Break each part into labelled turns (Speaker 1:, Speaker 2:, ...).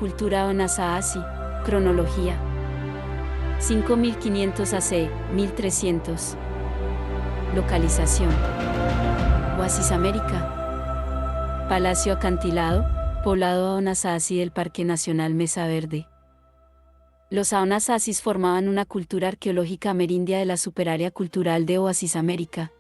Speaker 1: cultura Anasaasi. Cronología. 5500 AC, 1300. Localización. Oasis América. Palacio acantilado, poblado Anasaasi del Parque Nacional Mesa Verde. Los Anasaasis formaban una cultura arqueológica amerindia de la superárea cultural de Oasis América.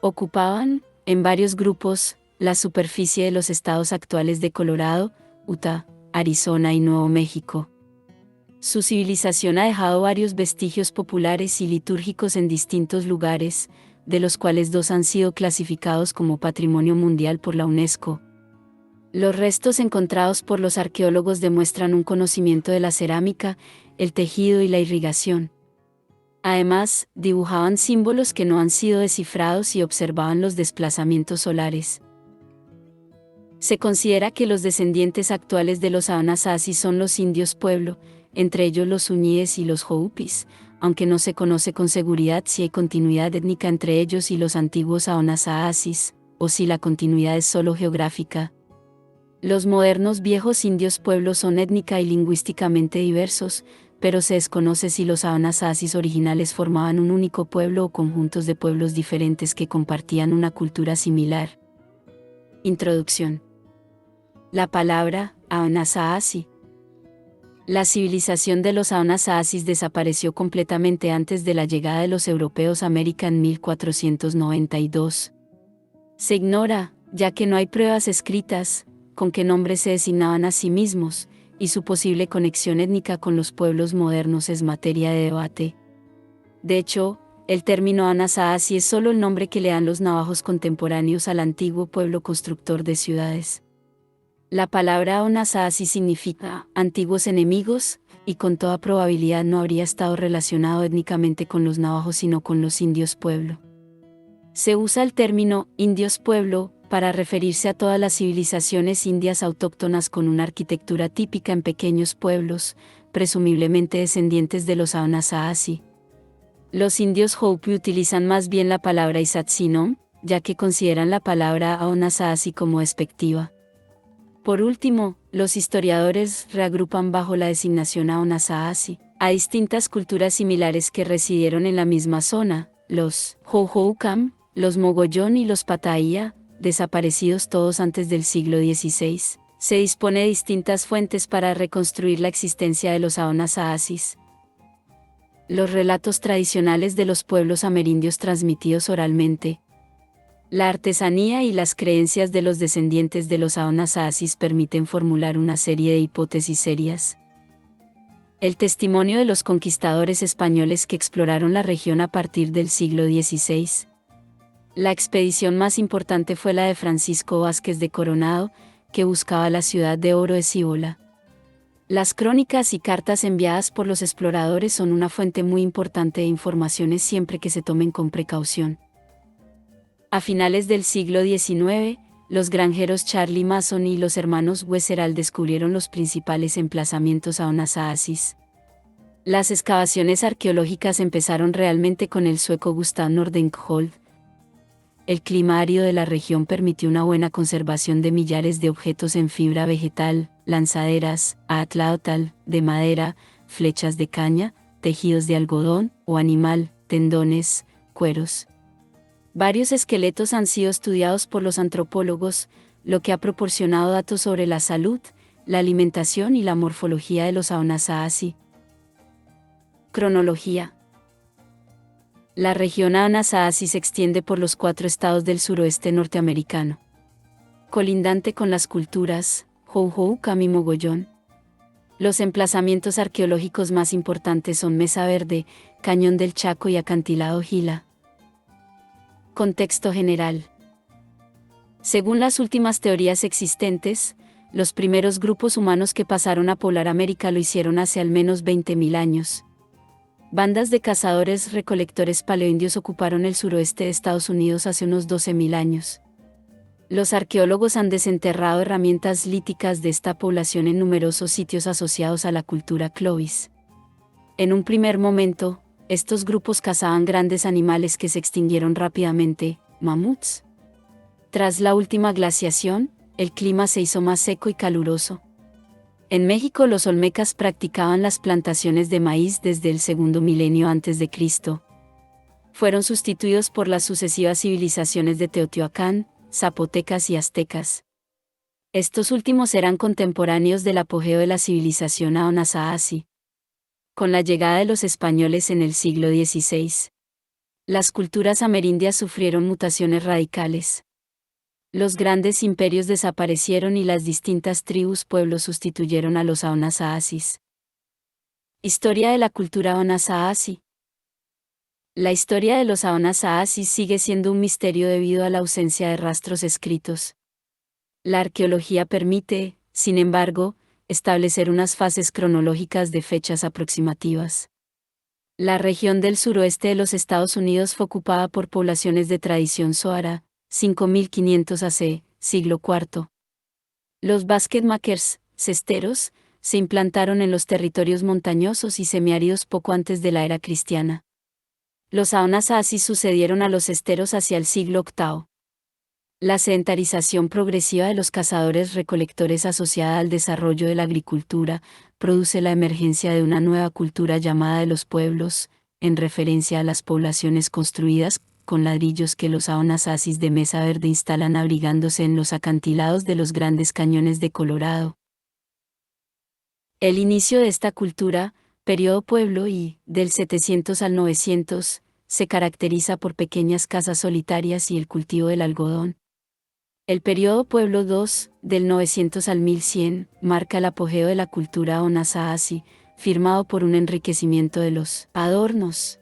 Speaker 1: Ocupaban, en varios grupos, la superficie de los estados actuales de Colorado, Utah, Arizona y Nuevo México. Su civilización ha dejado varios vestigios populares y litúrgicos en distintos lugares, de los cuales 2 han sido clasificados como Patrimonio Mundial por la UNESCO. Los restos encontrados por los arqueólogos demuestran un conocimiento de la cerámica, el tejido y la irrigación. Además, dibujaban símbolos que no han sido descifrados y observaban los desplazamientos solares. Se considera que los descendientes actuales de los Anasazi son los indios pueblo, entre ellos los Uñíes y los Houpis, aunque no se conoce con seguridad si hay continuidad étnica entre ellos y los antiguos Anasaasis, o si la continuidad es solo geográfica. Los modernos viejos indios pueblos son étnica y lingüísticamente diversos, pero se desconoce si los Anasaasis originales formaban un único pueblo o conjuntos de pueblos diferentes que compartían una cultura similar. Introducción. La palabra Anasaasi. La civilización de los Anasaasis desapareció completamente antes de la llegada de los europeos a América en 1492. Se ignora, ya que no hay pruebas escritas, con qué nombres se designaban a sí mismos, y su posible conexión étnica con los pueblos modernos es materia de debate. De hecho, el término Anasaasi es solo el nombre que le dan los navajos contemporáneos al antiguo pueblo constructor de ciudades. La palabra Anasaasi significa antiguos enemigos, y con toda probabilidad no habría estado relacionado étnicamente con los navajos sino con los indios pueblo. Se usa el término indios pueblo para referirse a todas las civilizaciones indias autóctonas con una arquitectura típica en pequeños pueblos, presumiblemente descendientes de los Anasaasi. Los indios Hopi utilizan más bien la palabra Isatsinón, ya que consideran la palabra Anasaasi como despectiva. Por último, los historiadores reagrupan bajo la designación Anasaasi a distintas culturas similares que residieron en la misma zona, los Hohokam, los Mogollón y los Pattaya, desaparecidos todos antes del siglo XVI. Se dispone de distintas fuentes para reconstruir la existencia de los Anasaasis. Los relatos tradicionales de los pueblos amerindios transmitidos oralmente. La artesanía y las creencias de los descendientes de los Anasaasis permiten formular una serie de hipótesis serias. El testimonio de los conquistadores españoles que exploraron la región a partir del siglo XVI. La expedición más importante fue la de Francisco Vázquez de Coronado, que buscaba la ciudad de oro de Cibola. Las crónicas y cartas enviadas por los exploradores son una fuente muy importante de informaciones siempre que se tomen con precaución. A finales del siglo XIX, los granjeros Charlie Mason y los hermanos Wesseral descubrieron los principales emplazamientos Anasaasis. Las excavaciones arqueológicas empezaron realmente con el sueco Gustav Nordenskjöld. El clima árido de la región permitió una buena conservación de millares de objetos en fibra vegetal, lanzaderas, atlaotal, de madera, flechas de caña, tejidos de algodón o animal, tendones, cueros. Varios esqueletos han sido estudiados por los antropólogos, lo que ha proporcionado datos sobre la salud, la alimentación y la morfología de los Anasaasi. Cronología. La región Anasaasi se extiende por los 4 estados del suroeste norteamericano. Colindante con las culturas Hohokam y Mogollón. Los emplazamientos arqueológicos más importantes son Mesa Verde, Cañón del Chaco y Acantilado Gila. Contexto general. Según las últimas teorías existentes, los primeros grupos humanos que pasaron a poblar América lo hicieron hace al menos 20.000 años. Bandas de cazadores-recolectores paleoindios ocuparon el suroeste de Estados Unidos hace unos 12.000 años. Los arqueólogos han desenterrado herramientas líticas de esta población en numerosos sitios asociados a la cultura Clovis. En un primer momento, estos grupos cazaban grandes animales que se extinguieron rápidamente, mamuts. Tras la última glaciación, el clima se hizo más seco y caluroso. En México los olmecas practicaban las plantaciones de maíz desde el segundo milenio antes de Cristo. Fueron sustituidos por las sucesivas civilizaciones de Teotihuacán, zapotecas y aztecas. Estos últimos eran contemporáneos del apogeo de la civilización Anasaasi. Con la llegada de los españoles en el siglo XVI, las culturas amerindias sufrieron mutaciones radicales. Los grandes imperios desaparecieron y las distintas tribus-pueblos sustituyeron a los Anasaasis. Historia de la cultura Anasaasi. La historia de los Anasaasis sigue siendo un misterio debido a la ausencia de rastros escritos. La arqueología permite, sin embargo, establecer unas fases cronológicas de fechas aproximativas. La región del suroeste de los Estados Unidos fue ocupada por poblaciones de tradición zohara, 5500 AC, siglo IV. Los basket makers, cesteros, se implantaron en los territorios montañosos y semiáridos poco antes de la era cristiana. Los Anasasis sucedieron a los cesteros hacia el siglo VIII. La sedentarización progresiva de los cazadores-recolectores asociada al desarrollo de la agricultura produce la emergencia de una nueva cultura llamada de los pueblos, en referencia a las poblaciones construidas con ladrillos que los Anasasis de Mesa Verde instalan abrigándose en los acantilados de los grandes cañones de Colorado. El inicio de esta cultura, periodo pueblo y, del 700 al 900, se caracteriza por pequeñas casas solitarias y el cultivo del algodón. El periodo pueblo II, del 900 al 1100, marca el apogeo de la cultura Anasaasi, firmado por un enriquecimiento de los adornos.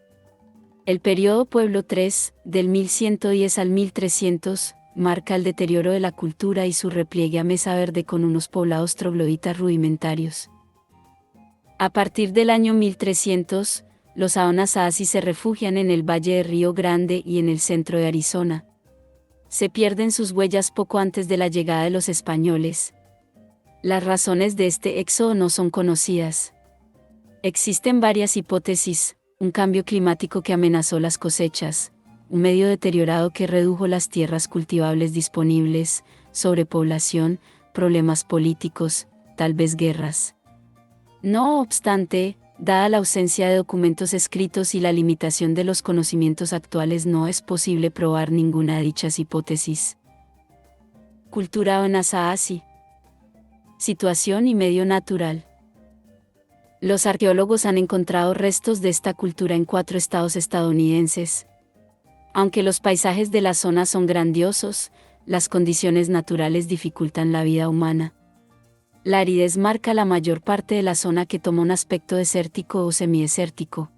Speaker 1: El periodo pueblo III, del 1110 al 1300, marca el deterioro de la cultura y su repliegue a Mesa Verde con unos poblados trogloditas rudimentarios. A partir del año 1300, los Anasaasi se refugian en el Valle de Río Grande y en el centro de Arizona. Se pierden sus huellas poco antes de la llegada de los españoles. Las razones de este éxodo no son conocidas. Existen varias hipótesis: un cambio climático que amenazó las cosechas, un medio deteriorado que redujo las tierras cultivables disponibles, sobrepoblación, problemas políticos, tal vez guerras. No obstante, dada la ausencia de documentos escritos y la limitación de los conocimientos actuales, no es posible probar ninguna de dichas hipótesis. Cultura Anasaasi. Situación y medio natural. Los arqueólogos han encontrado restos de esta cultura en 4 estados estadounidenses. Aunque los paisajes de la zona son grandiosos, las condiciones naturales dificultan la vida humana. La aridez marca la mayor parte de la zona, que toma un aspecto desértico o semidesértico.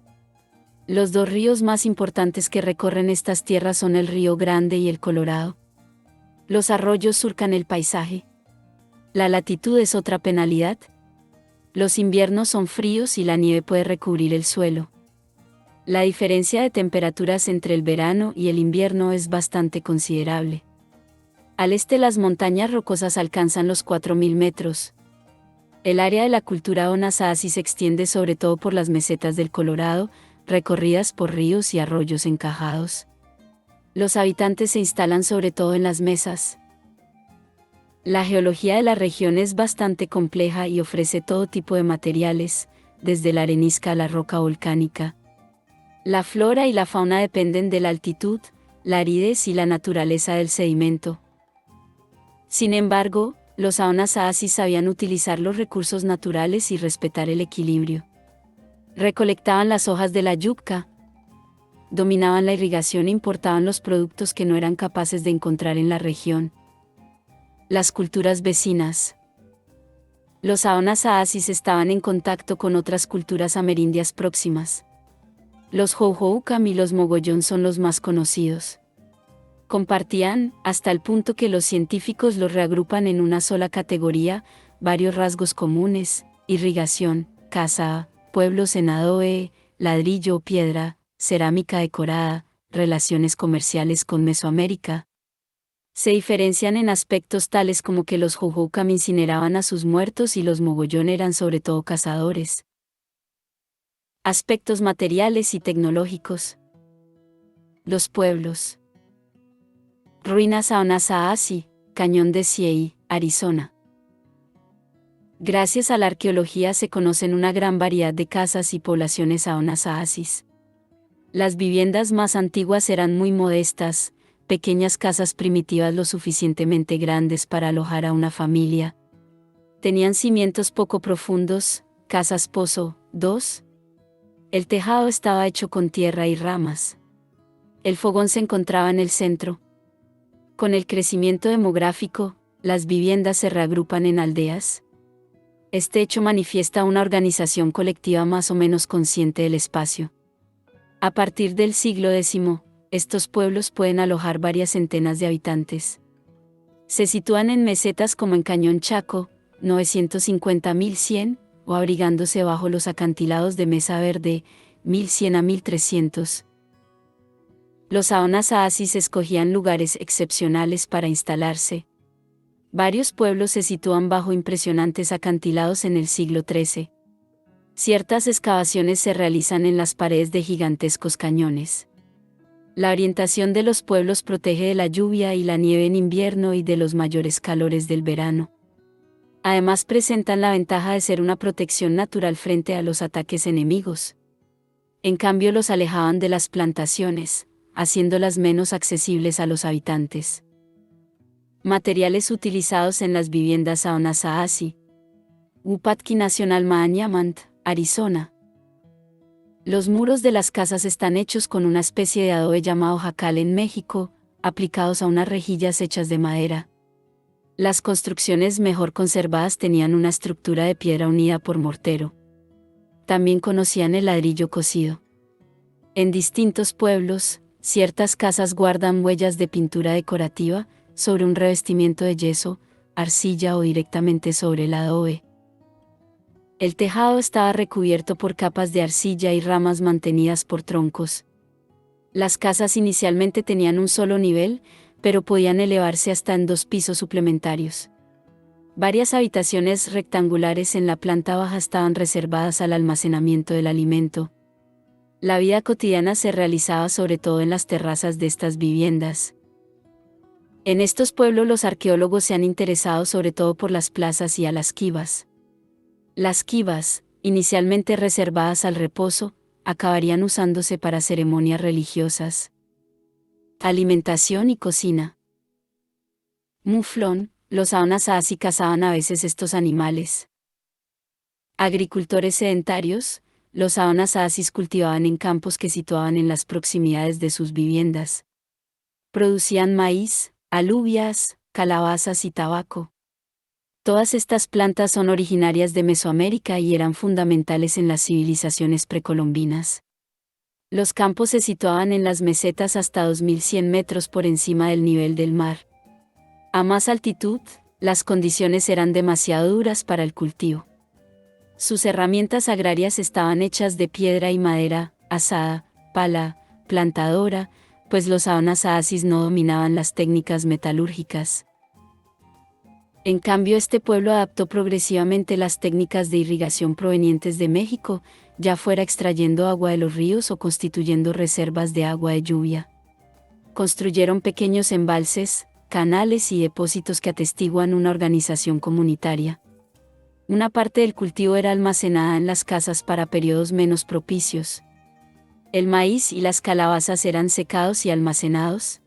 Speaker 1: Los 2 ríos más importantes que recorren estas tierras son el Río Grande y el Colorado. Los arroyos surcan el paisaje. La latitud es otra penalidad. Los inviernos son fríos y la nieve puede recubrir el suelo. La diferencia de temperaturas entre el verano y el invierno es bastante considerable. Al este las montañas rocosas alcanzan los 4000 metros. El área de la cultura Anasaasi se extiende sobre todo por las mesetas del Colorado, recorridas por ríos y arroyos encajados. Los habitantes se instalan sobre todo en las mesas. La geología de la región es bastante compleja y ofrece todo tipo de materiales, desde la arenisca a la roca volcánica. La flora y la fauna dependen de la altitud, la aridez y la naturaleza del sedimento. Sin embargo, los Anasaasi sabían utilizar los recursos naturales y respetar el equilibrio. Recolectaban las hojas de la yucca, dominaban la irrigación e importaban los productos que no eran capaces de encontrar en la región. Las culturas vecinas. Los Anasaasi estaban en contacto con otras culturas amerindias próximas. Los Hohokam y los Mogollón son los más conocidos. Compartían, hasta el punto que los científicos los reagrupan en una sola categoría, varios rasgos comunes: irrigación, caza, pueblos en adobe, ladrillo o piedra, cerámica decorada, relaciones comerciales con Mesoamérica. Se diferencian en aspectos tales como que los Hohokam incineraban a sus muertos y los Mogollón eran sobre todo cazadores. Aspectos materiales y tecnológicos. Los pueblos. Ruinas Anasaasi, Cañón de Siey, Arizona. Gracias a la arqueología se conocen una gran variedad de casas y poblaciones aonasaasis. Las viviendas más antiguas eran muy modestas, pequeñas casas primitivas lo suficientemente grandes para alojar a una familia. Tenían cimientos poco profundos, casas pozo, 2. El tejado estaba hecho con tierra y ramas. El fogón se encontraba en el centro. Con el crecimiento demográfico, las viviendas se reagrupan en aldeas. Este hecho manifiesta una organización colectiva más o menos consciente del espacio. A partir del siglo X, estos pueblos pueden alojar varias centenas de habitantes. Se sitúan en mesetas como en Cañón Chaco, 950-1100, o abrigándose bajo los acantilados de Mesa Verde, 1100 a 1300. Los aonasaasis escogían lugares excepcionales para instalarse. Varios pueblos se sitúan bajo impresionantes acantilados en el siglo XIII. Ciertas excavaciones se realizan en las paredes de gigantescos cañones. La orientación de los pueblos protege de la lluvia y la nieve en invierno y de los mayores calores del verano. Además presentan la ventaja de ser una protección natural frente a los ataques enemigos. En cambio los alejaban de las plantaciones, haciéndolas menos accesibles a los habitantes. Materiales utilizados en las viviendas aonasaasi. Upatki National Maanyamant, Arizona. Los muros de las casas están hechos con una especie de adobe llamado jacal en México, aplicados a unas rejillas hechas de madera. Las construcciones mejor conservadas tenían una estructura de piedra unida por mortero. También conocían el ladrillo cocido. En distintos pueblos, ciertas casas guardan huellas de pintura decorativa, sobre un revestimiento de yeso, arcilla o directamente sobre el adobe. El tejado estaba recubierto por capas de arcilla y ramas mantenidas por troncos. Las casas inicialmente tenían un solo nivel, pero podían elevarse hasta en 2 pisos suplementarios. Varias habitaciones rectangulares en la planta baja estaban reservadas al almacenamiento del alimento. La vida cotidiana se realizaba sobre todo en las terrazas de estas viviendas. En estos pueblos los arqueólogos se han interesado sobre todo por las plazas y a las quivas. Las quivas, inicialmente reservadas al reposo, acabarían usándose para ceremonias religiosas. Alimentación y cocina. Muflón, los aonasaasis cazaban a veces estos animales. Agricultores sedentarios, los aonasaasis cultivaban en campos que situaban en las proximidades de sus viviendas. Producían maíz, alubias, calabazas y tabaco. Todas estas plantas son originarias de Mesoamérica y eran fundamentales en las civilizaciones precolombinas. Los campos se situaban en las mesetas hasta 2100 metros por encima del nivel del mar. A más altitud, las condiciones eran demasiado duras para el cultivo. Sus herramientas agrarias estaban hechas de piedra y madera, azada, pala, plantadora, pues los aonasaasis no dominaban las técnicas metalúrgicas. En cambio, este pueblo adaptó progresivamente las técnicas de irrigación provenientes de México, ya fuera extrayendo agua de los ríos o constituyendo reservas de agua de lluvia. Construyeron pequeños embalses, canales y depósitos que atestiguan una organización comunitaria. Una parte del cultivo era almacenada en las casas para periodos menos propicios. El maíz y las calabazas eran secados y almacenados.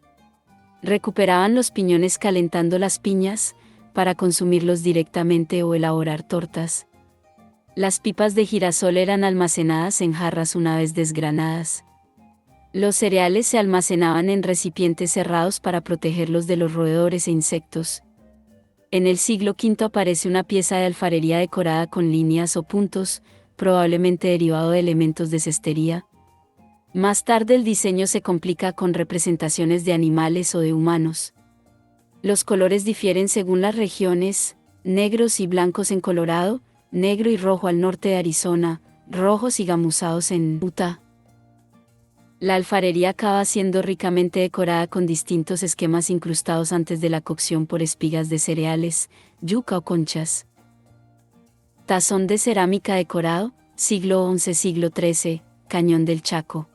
Speaker 1: Recuperaban los piñones calentando las piñas, para consumirlos directamente o elaborar tortas. Las pipas de girasol eran almacenadas en jarras una vez desgranadas. Los cereales se almacenaban en recipientes cerrados para protegerlos de los roedores e insectos. En el siglo V aparece una pieza de alfarería decorada con líneas o puntos, probablemente derivado de elementos de cestería. Más tarde el diseño se complica con representaciones de animales o de humanos. Los colores difieren según las regiones, negros y blancos en Colorado, negro y rojo al norte de Arizona, rojos y gamuzados en Utah. La alfarería acaba siendo ricamente decorada con distintos esquemas incrustados antes de la cocción por espigas de cereales, yuca o conchas. Tazón de cerámica decorado, siglo XI-siglo XIII, Cañón del Chaco.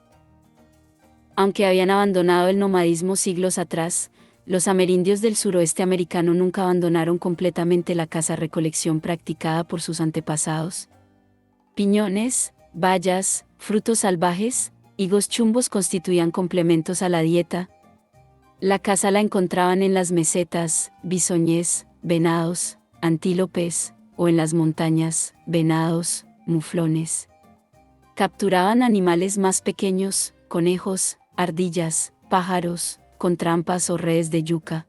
Speaker 1: Aunque habían abandonado el nomadismo siglos atrás, los amerindios del suroeste americano nunca abandonaron completamente la caza-recolección practicada por sus antepasados. Piñones, bayas, frutos salvajes, higos chumbos constituían complementos a la dieta. La caza la encontraban en las mesetas, bisoñés, venados, antílopes, o en las montañas, venados, muflones. Capturaban animales más pequeños, conejos, ardillas, pájaros, con trampas o redes de yuca.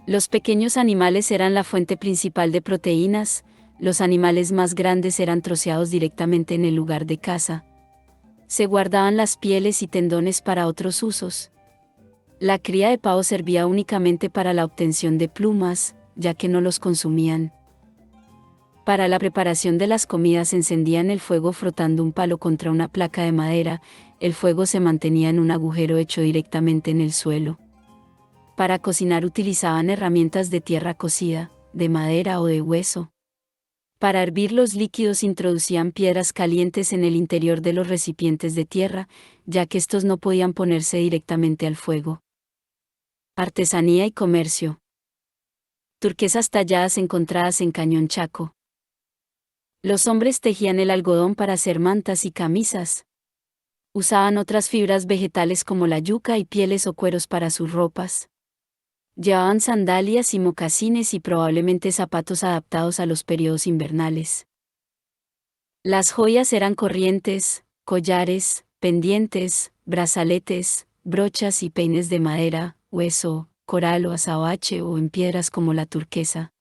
Speaker 1: Los pequeños animales eran la fuente principal de proteínas, los animales más grandes eran troceados directamente en el lugar de caza. Se guardaban las pieles y tendones para otros usos. La cría de pavo servía únicamente para la obtención de plumas, ya que no los consumían. Para la preparación de las comidas encendían el fuego frotando un palo contra una placa de madera, el fuego se mantenía en un agujero hecho directamente en el suelo. Para cocinar utilizaban herramientas de tierra cocida, de madera o de hueso. Para hervir los líquidos introducían piedras calientes en el interior de los recipientes de tierra, ya que estos no podían ponerse directamente al fuego. Artesanía y comercio. Turquesas talladas encontradas en Cañón Chaco. Los hombres tejían el algodón para hacer mantas y camisas. Usaban otras fibras vegetales como la yuca y pieles o cueros para sus ropas. Llevaban sandalias y mocasines y probablemente zapatos adaptados a los periodos invernales. Las joyas eran corrientes, collares, pendientes, brazaletes, brochas y peines de madera, hueso, coral o azabache o en piedras como la turquesa.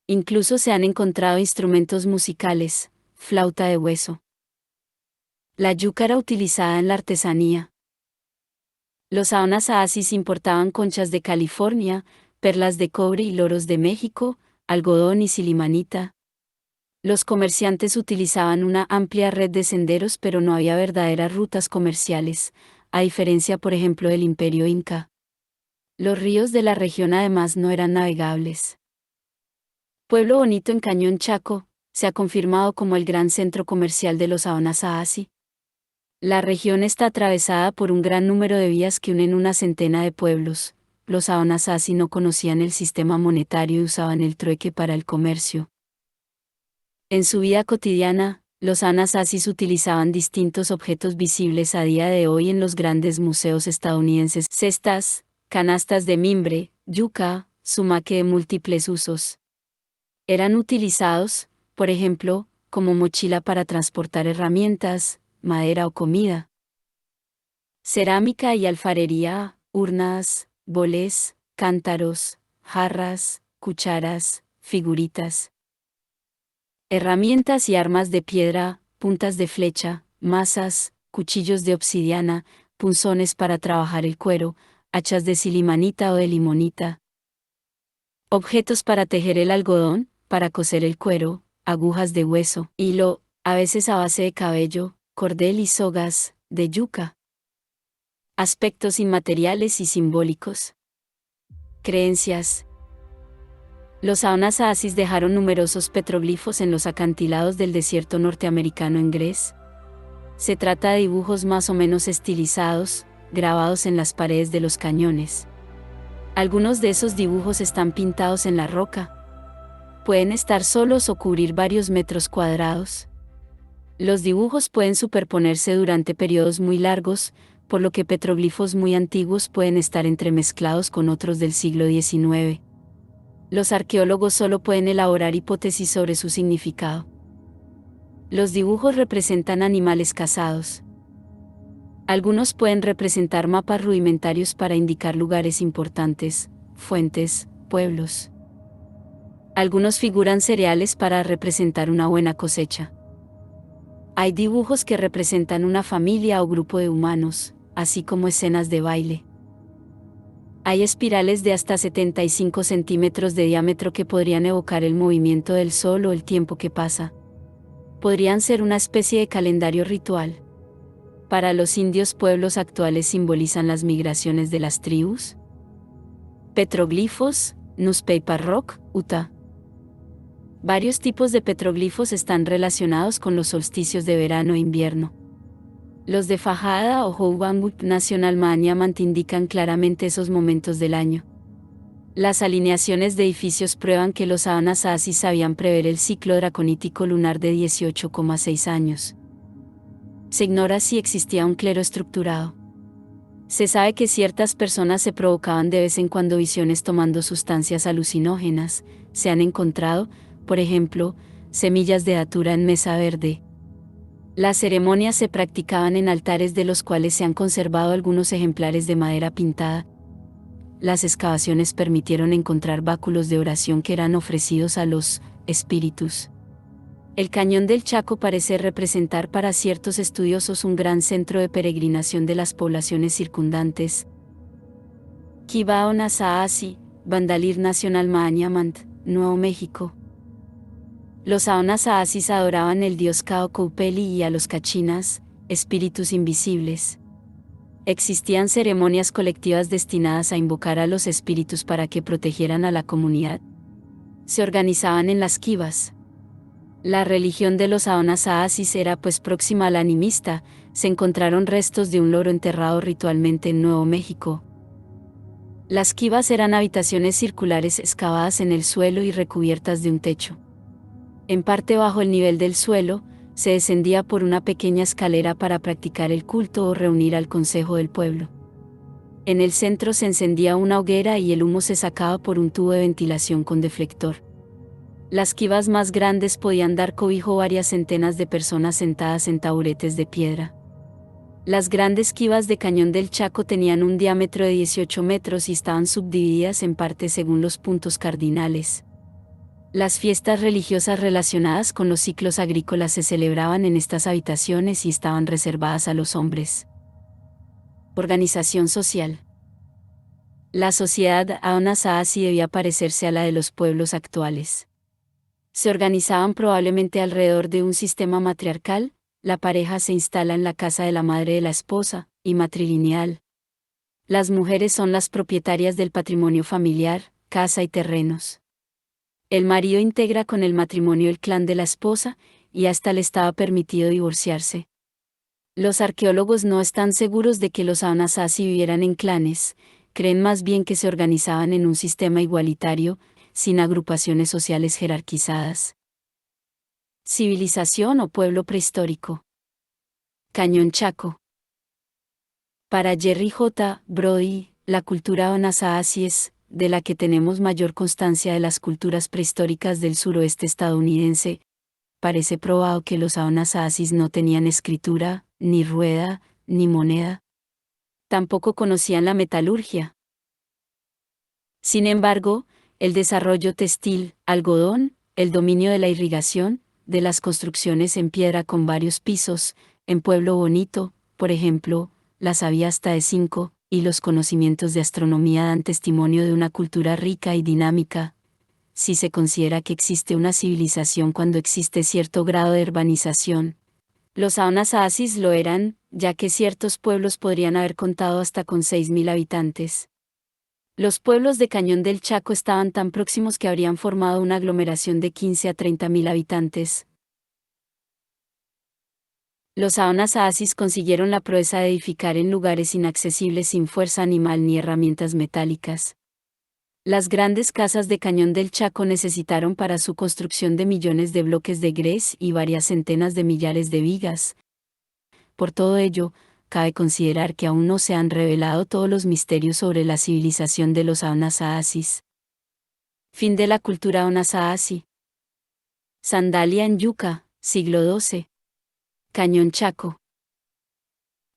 Speaker 1: Incluso se han encontrado instrumentos musicales, flauta de hueso. La yuca era utilizada en la artesanía. Los Anasasis importaban conchas de California, perlas de cobre y loros de México, algodón y silimanita. Los comerciantes utilizaban una amplia red de senderos, pero no había verdaderas rutas comerciales, a diferencia por ejemplo del Imperio Inca. Los ríos de la región además no eran navegables. Pueblo Bonito en Cañón Chaco, se ha confirmado como el gran centro comercial de los Anasazi. La región está atravesada por un gran número de vías que unen una centena de pueblos. Los Anasazi no conocían el sistema monetario y usaban el trueque para el comercio. En su vida cotidiana, los Anasazis utilizaban distintos objetos visibles a día de hoy en los grandes museos estadounidenses: cestas, canastas de mimbre, yuca, sumaque de múltiples usos. Eran utilizados, por ejemplo, como mochila para transportar herramientas, madera o comida. Cerámica y alfarería, urnas, boles, cántaros, jarras, cucharas, figuritas. Herramientas y armas de piedra, puntas de flecha, mazas, cuchillos de obsidiana, punzones para trabajar el cuero, hachas de silimanita o de limonita. Objetos para tejer el algodón, para coser el cuero, agujas de hueso, hilo, a veces a base de cabello, cordel y sogas, de yuca. Aspectos inmateriales y simbólicos. Creencias. Los Anasasis dejaron numerosos petroglifos en los acantilados del desierto norteamericano en Gres. Se trata de dibujos más o menos estilizados, grabados en las paredes de los cañones. Algunos de esos dibujos están pintados en la roca. Pueden estar solos o cubrir varios metros cuadrados. Los dibujos pueden superponerse durante periodos muy largos, por lo que petroglifos muy antiguos pueden estar entremezclados con otros del siglo XIX. Los arqueólogos solo pueden elaborar hipótesis sobre su significado. Los dibujos representan animales cazados. Algunos pueden representar mapas rudimentarios para indicar lugares importantes, fuentes, pueblos. Algunos figuran cereales para representar una buena cosecha. Hay dibujos que representan una familia o grupo de humanos, así como escenas de baile. Hay espirales de hasta 75 centímetros de diámetro que podrían evocar el movimiento del sol o el tiempo que pasa. Podrían ser una especie de calendario ritual. Para los indios, pueblos actuales simbolizan las migraciones de las tribus. Petroglifos, Newspaper Rock, Utah. Varios tipos de petroglifos están relacionados con los solsticios de verano e invierno. Los de Fajada o Houwanguk National Monument indican claramente esos momentos del año. Las alineaciones de edificios prueban que los Anasazi sabían prever el ciclo draconítico lunar de 18,6 años. Se ignora si existía un clero estructurado. Se sabe que ciertas personas se provocaban de vez en cuando visiones tomando sustancias alucinógenas. Se han encontrado, por ejemplo, semillas de datura en mesa verde. Las ceremonias se practicaban en altares de los cuales se han conservado algunos ejemplares de madera pintada. Las excavaciones permitieron encontrar báculos de oración que eran ofrecidos a los espíritus. El Cañón del Chaco parece representar para ciertos estudiosos un gran centro de peregrinación de las poblaciones circundantes. Kibao Nasaasi, Bandalir National Monument, Nuevo México. Los Aonasaasis adoraban el dios Kaokoupeli y a los Cachinas, espíritus invisibles. Existían ceremonias colectivas destinadas a invocar a los espíritus para que protegieran a la comunidad. Se organizaban en las kivas. La religión de los Aonasaasis era pues próxima a la animista. Se encontraron restos de un loro enterrado ritualmente en Nuevo México. Las kivas eran habitaciones circulares excavadas en el suelo y recubiertas de un techo. En parte bajo el nivel del suelo, se descendía por una pequeña escalera para practicar el culto o reunir al consejo del pueblo. En el centro se encendía una hoguera y el humo se sacaba por un tubo de ventilación con deflector. Las kivas más grandes podían dar cobijo a varias centenas de personas sentadas en taburetes de piedra. Las grandes kivas de Cañón del Chaco tenían un diámetro de 18 metros y estaban subdivididas en partes según los puntos cardinales. Las fiestas religiosas relacionadas con los ciclos agrícolas se celebraban en estas habitaciones y estaban reservadas a los hombres. Organización social. La sociedad Aonasaazi debía parecerse a la de los pueblos actuales. Se organizaban probablemente alrededor de un sistema matriarcal. La pareja se instala en la casa de la madre de la esposa, y matrilineal. Las mujeres son las propietarias del patrimonio familiar, casa y terrenos. El marido integra con el matrimonio el clan de la esposa, y hasta le estaba permitido divorciarse. Los arqueólogos no están seguros de que los Aonasaazi vivieran en clanes, creen más bien que se organizaban en un sistema igualitario, sin agrupaciones sociales jerarquizadas. Civilización o pueblo prehistórico. Cañón Chaco. Para Jerry J. Brody, la cultura Aonasaazi es, de la que tenemos mayor constancia de las culturas prehistóricas del suroeste estadounidense. Parece probado que los Aonasaasis no tenían escritura, ni rueda, ni moneda. Tampoco conocían la metalurgia. Sin embargo, el desarrollo textil, algodón, el dominio de la irrigación, de las construcciones en piedra con varios pisos, en Pueblo Bonito, por ejemplo, las había hasta de 5, y los conocimientos de astronomía dan testimonio de una cultura rica y dinámica. Si se considera que existe una civilización cuando existe cierto grado de urbanización, los Aonasaasis lo eran, ya que ciertos pueblos podrían haber contado hasta con 6.000 habitantes. Los pueblos de Cañón del Chaco estaban tan próximos que habrían formado una aglomeración de 15 a 30.000 habitantes. Los Aonasaasis consiguieron la proeza de edificar en lugares inaccesibles sin fuerza animal ni herramientas metálicas. Las grandes casas de Cañón del Chaco necesitaron para su construcción de millones de bloques de grés y varias centenas de millares de vigas. Por todo ello, cabe considerar que aún no se han revelado todos los misterios sobre la civilización de los Aonasaasis. Fin de la cultura Aonasaazi. Sandalia en Yuca, siglo XII. Cañón Chaco.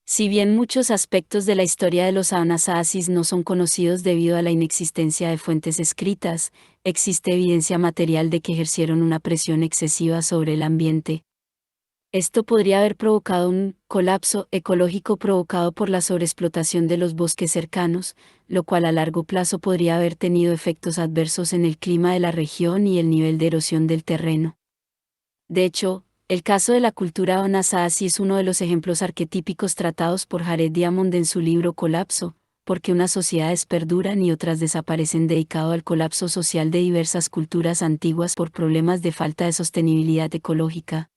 Speaker 1: Si bien muchos aspectos de la historia de los Aonasaasis no son conocidos debido a la inexistencia de fuentes escritas, existe evidencia material de que ejercieron una presión excesiva sobre el ambiente. Esto podría haber provocado un colapso ecológico provocado por la sobreexplotación de los bosques cercanos, lo cual a largo plazo podría haber tenido efectos adversos en el clima de la región y el nivel de erosión del terreno. De hecho, el caso de la cultura Aonasaazi es uno de los ejemplos arquetípicos tratados por Jared Diamond en su libro Colapso, porque unas sociedades perduran y otras desaparecen, dedicado al colapso social de diversas culturas antiguas por problemas de falta de sostenibilidad ecológica.